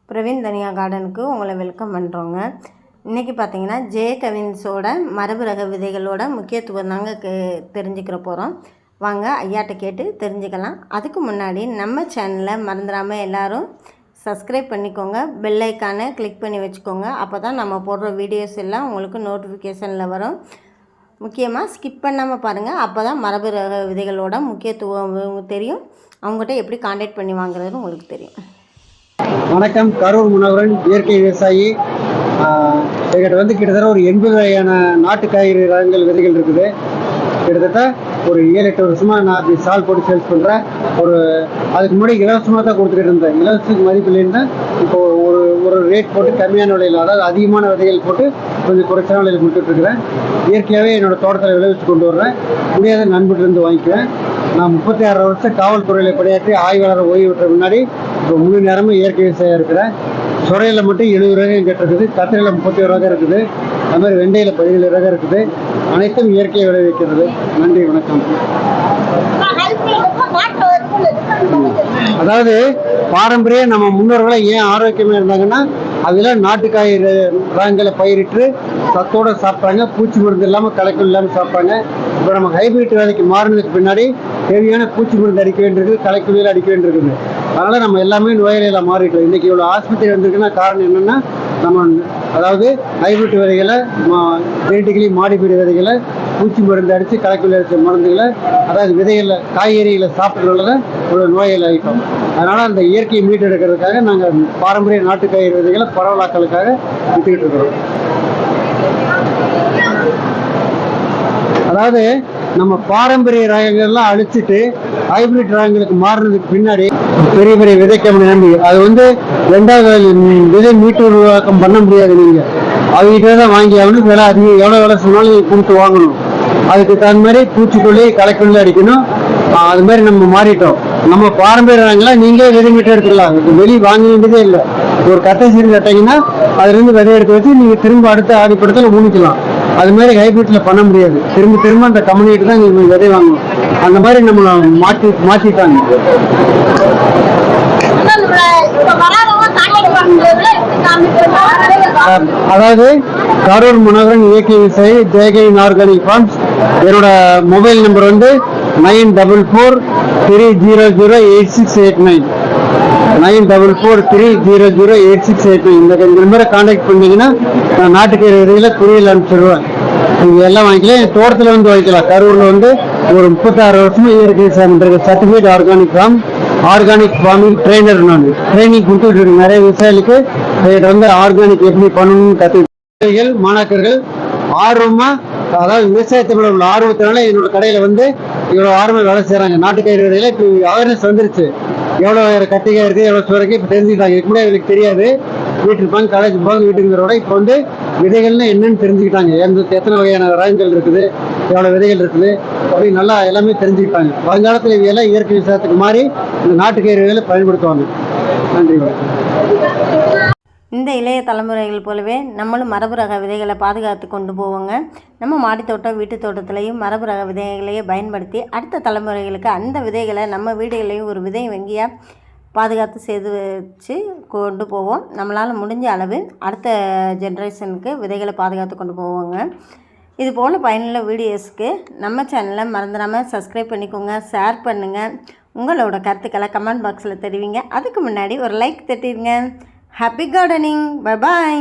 பிரவீன் தனியா கார்டனுக்கு உங்களை வெல்கம் பண்ணுறோங்க. இன்றைக்கி பார்த்தீங்கன்னா கவின்ஸோட மரபு ரக விதைகளோட முக்கியத்துவம் தாங்க தெரிஞ்சுக்கிற போகிறோம். வாங்க ஐயாட்ட கேட்டு தெரிஞ்சுக்கலாம். அதுக்கு முன்னாடி நம்ம சேனலை மறந்துடாமல் எல்லோரும் சப்ஸ்கிரைப் பண்ணிக்கோங்க, பெல் ஐக்கானை கிளிக் பண்ணி வச்சுக்கோங்க. அப்போ தான் நம்ம போடுற வீடியோஸ் எல்லாம் உங்களுக்கு நோட்டிஃபிகேஷனில் வரும். முக்கியமாக ஸ்கிப் பண்ணாமல் பாருங்கள், அப்போ தான் மரபு ரக விதைகளோட முக்கியத்துவம் தெரியும். அவங்ககிட்ட எப்படி கான்டாக்ட் பண்ணி வாங்குறது உங்களுக்கு தெரியும். வணக்கம், கரூர் முனவரன் இயற்கை விவசாயி. எங்கிட்ட கிட்டத்தட்ட ஒரு 80 வகையான நாட்டு காய்கறி ரகங்கள் விதைகள் இருக்குது. கிட்டத்தட்ட ஒரு 7-8 வருஷமாக நான் அப்படி சால் போட்டு சேல்ஸ் பண்ணுறேன். அதுக்கு முன்னாடி இலவசமாக தான் கொடுத்துக்கிட்டு இருந்தேன். இலவசத்துக்கு மதிப்பில்லைன்னு இப்போ ஒரு ரேட் போட்டு கம்மியான விலையில், அதாவது அதிகமான விதைகள் போட்டு கொஞ்சம் குறைச்சான விலையில் கொடுத்துட்ருக்குறேன். இயற்கையாகவே என்னோடய தோட்டத்தில் விளைவிச்சு கொண்டு வர்றேன். முடியாத நண்பர்லேருந்து வாங்கிக்குவேன். நான் 36 வருஷம் காவல்துறையில் பணியாற்றி ஆய்வாளர் ஓய்வு விட்ட முன்னாடி இப்போ முழு நேரமும் இயற்கை விவசாயம் இருக்கிறேன். சுரையில் மட்டும் 70 ரகம் கேட்டிருக்குது, கத்திரியில் 31 ரகம் இருக்குது, அது மாதிரி வெண்டையில் 17 ரகம் இருக்குது. அனைத்தும் இயற்கையை விளைவிக்கிறது. நன்றி, வணக்கம். அதாவது பாரம்பரிய நம்ம முன்னோர்களை ஏன் ஆரோக்கியமாக இருந்தாங்கன்னா, அதில் நாட்டுக்காய் ரகங்களை பயிரிட்டு சத்தோடு சாப்பிட்றாங்க, பூச்சி மருந்து இல்லாமல் கலக்கம் இல்லாமல் சாப்பிட்றாங்க. இப்போ நம்ம ஹைபிரிட் விதைக்கு மாறினதுக்கு பின்னாடி தேவையான பூச்சி மருந்து அடிக்க வேண்டியிருக்குது, கலக்குவியல் அடிக்க வேண்டியிருக்குது. அதனால் நம்ம எல்லாமே நோயாளியில் மாறிக்கலாம். இன்றைக்கி இவ்வளோ ஆஸ்பத்திரி வந்திருக்குன்னா காரணம் என்னென்னா, நம்ம அதாவது ஹைபிரிட் விதைகளை, ஜெனட்டிக்கலி மாடிஃபைடு விதைகளை பூச்சி மருந்து அடித்து கலக்குவியல் அடித்த மருந்துகளை, அதாவது விதைகளை காய்கறிகளை சாப்பிட்றதுனால தான் இவ்வளோ நோயாளி ஆகிட்டோம். அதனால் அந்த இயற்கையை மீட்டெடுக்கிறதுக்காக நாங்கள் பாரம்பரிய நாட்டு காய்கறி விதைகளை பரவலாக்கலுக்காக விட்டுக்கிட்டு இருக்கிறோம். அதாவது நம்ம பாரம்பரிய ரகங்கள்லாம் அழிச்சிட்டு ஹைபிரிட் ரகங்களுக்கு மாறினதுக்கு பின்னாடி பெரிய பெரிய விதை கம்பெனி நம்பி அது ரெண்டாவது விதை மீட்டு உருவாக்கம் பண்ண முடியாது. நீங்கள் அவங்ககிட்ட தான் வாங்கி ஆகணும். விலை அதிகம், எவ்வளோ விலை சொன்னாலும் கொடுத்து வாங்கணும். அதுக்கு தகுந்த மாதிரி பூச்சிக்கொல்லி களைக்கொல்லி அடிக்கணும். அது மாதிரி நம்ம மாறிட்டோம். நம்ம பாரம்பரிய ரகங்களை நீங்களே விதை மீட்டு எடுத்துக்கலாம். வெளியே வாங்க வேண்டியதே இல்லை. ஒரு கட்டை சீடு கட்டிங்கன்னா அதுலேருந்து விதை எடுத்து வச்சு நீங்கள் திரும்ப அடுத்த ஆடிப்படத்தில் ஊனிக்கலாம். அது மாதிரி ஹைபிரிட்ல பண்ண முடியாது. திரும்ப அந்த கம்பெனிட்டு தான் நீங்க விதை வாங்கணும். அந்த மாதிரி நம்ம மாற்றிட்டாங்க. அதாவது கரூர் முனவரன் இயற்கை விவசாயி, ஜெயகவின் ஆர்கானிக் ஃபார்ம்ஸ். என்னோட மொபைல் நம்பர் 9443008689. 9443008689. இந்த நம்பரை கான்டாக்ட் பண்ணீங்கன்னா நான் நாட்டுக்கீரை விதைகளை குறியில் அனுப்பிச்சிடுவேன். நீங்கள் எல்லாம் வாங்கிக்கலாம். என் தோட்டத்தில் வாங்கிக்கலாம். கரூரில் ஒரு 36 வருஷமாக இயற்கை விவசாயம் பண்ணுறது. Certificate organic farming trainer. நான் ட்ரைனிங் கொடுத்துட்டு இருக்கேன் நிறைய விவசாயிகளுக்கு. ஆர்கானிக் எப்படி பண்ணணும்னு கற்றுக்கிட்டு மாணாக்கர்கள் ஆர்வமாக, அதாவது விவசாயத்தை மேல உள்ள ஆர்வத்தினால என்னோட கடையில் இவ்வளோ ஆர்வம் வேலை செய்கிறாங்க. நாட்டுக்காய் விதையில இப்போ அவேர்னஸ் வந்துருச்சு. எவ்வளோ கத்திக்காய் இருக்குது, எவ்வளோ சுவரைக்கு இப்போ தெரிஞ்சுக்கிட்டாங்க. இதுக்கு முன்னாடி எனக்கு தெரியாது. வீட்டுக்கு இருப்பாங்க, காலேஜ் போவாங்க, வீட்டுங்கிறோட இப்போ விதைகள்னு என்னன்னு தெரிஞ்சுக்கிட்டாங்க. எத்தனை வகையான ரகங்கள் இருக்குது, எவ்வளோ விதைகள் இருக்குது அப்படின்னு நல்லா எல்லாமே தெரிஞ்சுக்கிட்டாங்க. வருங்காலத்தில் இவையெல்லாம் இயற்கை விவசாயத்துக்கு மாறி இந்த நாட்டுக்காய் விதைகளை பயன்படுத்துவாங்க. நன்றி. இந்த இளைய தலைமுறைகள் போலவே நம்மளும் மரபு ரக விதைகளை பாதுகாத்து கொண்டு போவோங்க. நம்ம மாடித்தோட்டம், வீட்டு தோட்டத்திலையும் மரபு ரக விதைகளையே பயன்படுத்தி அடுத்த தலைமுறைகளுக்கு அந்த விதைகளை நம்ம வீடுகளையும் ஒரு விதை வங்கியாக பாதுகாத்து செய்து வச்சு கொண்டு போவோம். நம்மளால் முடிஞ்ச அளவு அடுத்த ஜென்ரேஷனுக்கு விதைகளை பாதுகாத்து கொண்டு போவோங்க. இது போல் பயனுள்ள வீடியோஸ்க்கு நம்ம சேனலை மறந்துடாமல் சப்ஸ்கிரைப் பண்ணிக்கோங்க, ஷேர் பண்ணுங்கள். உங்களோட கருத்துக்களை கமெண்ட் பாக்ஸில் தெரிவிங்க. அதுக்கு முன்னாடி ஒரு like தட்டிடுங்க. Happy gardening. Bye bye.